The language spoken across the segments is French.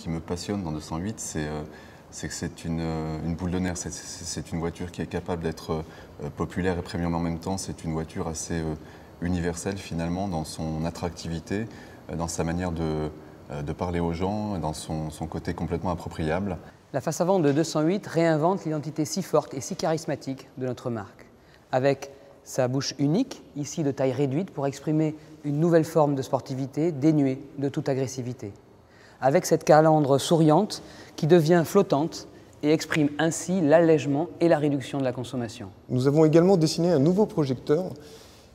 qui me passionne dans 208, c'est que c'est une boule de nerfs. C'est une voiture qui est capable d'être populaire et premium en même temps. C'est une voiture assez universelle finalement dans son attractivité, dans sa manière de parler aux gens, dans son côté complètement appropriable. La face avant de 208 réinvente l'identité si forte et si charismatique de notre marque, avec sa bouche unique, ici de taille réduite, pour exprimer une nouvelle forme de sportivité dénuée de toute agressivité. Avec cette calandre souriante qui devient flottante et exprime ainsi l'allègement et la réduction de la consommation. Nous avons également dessiné un nouveau projecteur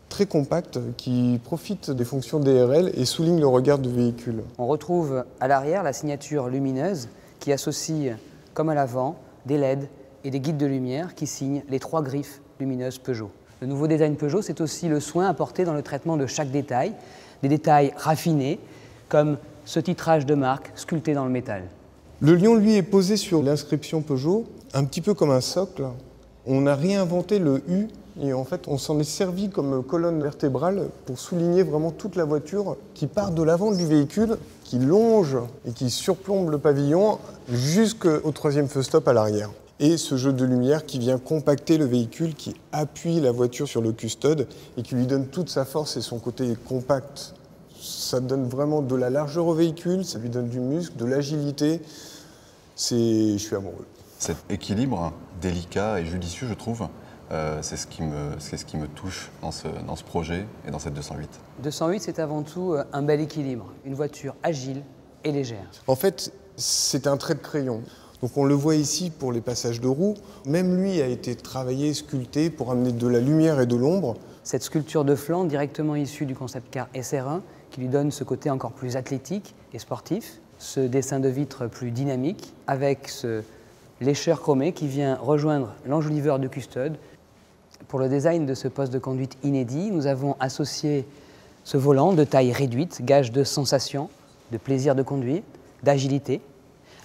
très compact qui profite des fonctions DRL et souligne le regard du véhicule. On retrouve à l'arrière la signature lumineuse qui associe, comme à l'avant, des LED et des guides de lumière qui signent les 3 griffes lumineuses Peugeot. Le nouveau design Peugeot, c'est aussi le soin apporté dans le traitement de chaque détail, des détails raffinés, comme ce titrage de marque sculpté dans le métal. Le lion, lui, est posé sur l'inscription Peugeot, un petit peu comme un socle. On a réinventé le U et en fait, on s'en est servi comme colonne vertébrale pour souligner vraiment toute la voiture qui part de l'avant du véhicule, qui longe et qui surplombe le pavillon jusqu'au 3e feu stop à l'arrière. Et ce jeu de lumière qui vient compacter le véhicule, qui appuie la voiture sur le custode et qui lui donne toute sa force et son côté compact. Ça donne vraiment de la largeur au véhicule, ça lui donne du muscle, de l'agilité. Je suis amoureux. Cet équilibre délicat et judicieux, je trouve, c'est ce qui me touche dans ce projet et dans cette 208. 208, c'est avant tout un bel équilibre, une voiture agile et légère. En fait, c'est un trait de crayon. Donc on le voit ici pour les passages de roues. Même lui a été travaillé, sculpté pour amener de la lumière et de l'ombre. Cette sculpture de flanc directement issue du concept car SR1 qui lui donne ce côté encore plus athlétique et sportif. Ce dessin de vitre plus dynamique avec ce lécheur chromé qui vient rejoindre l'enjoliveur de custode. Pour le design de ce poste de conduite inédit, nous avons associé ce volant de taille réduite, gage de sensation, de plaisir de conduire, d'agilité,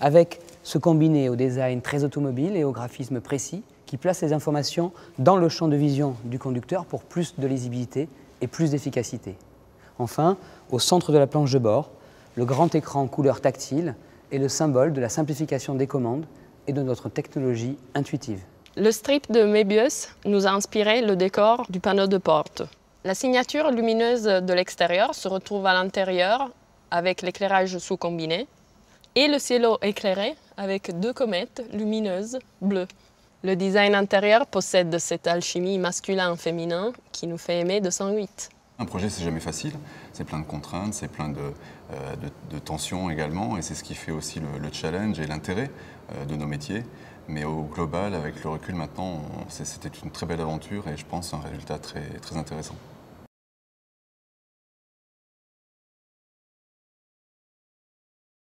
avec ce combiné au design très automobile et au graphisme précis qui place les informations dans le champ de vision du conducteur pour plus de lisibilité et plus d'efficacité. Enfin, au centre de la planche de bord, le grand écran couleur tactile est le symbole de la simplification des commandes et de notre technologie intuitive. Le strip de Möbius nous a inspiré le décor du panneau de porte. La signature lumineuse de l'extérieur se retrouve à l'intérieur avec l'éclairage sous-combiné et le cielo éclairé avec 2 comètes lumineuses bleues. Le design intérieur possède cette alchimie masculin-féminin qui nous fait aimer 208. Un projet, c'est jamais facile, c'est plein de contraintes, c'est plein de tensions également, et c'est ce qui fait aussi le challenge et l'intérêt de nos métiers. Mais au global, avec le recul maintenant, c'était une très belle aventure et je pense un résultat très intéressant.